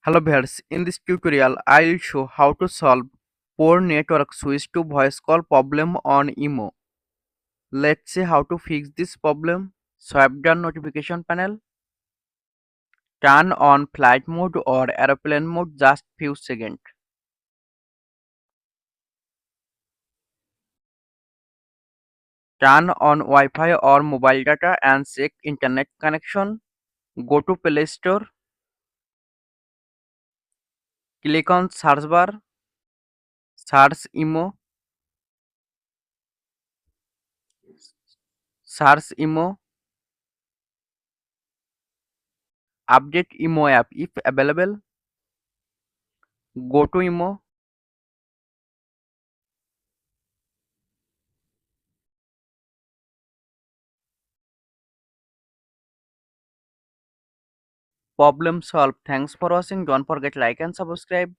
Hello viewers, in this tutorial I'll show how to solve poor network switch to voice call problem on IMO. Let's see how to fix this problem. Swipe down notification panel, turn on flight mode or airplane mode just few seconds. Turn on Wi-Fi or mobile data and check internet connection. Go to Play Store, click on search bar, search IMO, search IMO, update IMO app if available. Go to IMO. Problem solved. Thanks for watching. Don't forget like and subscribe.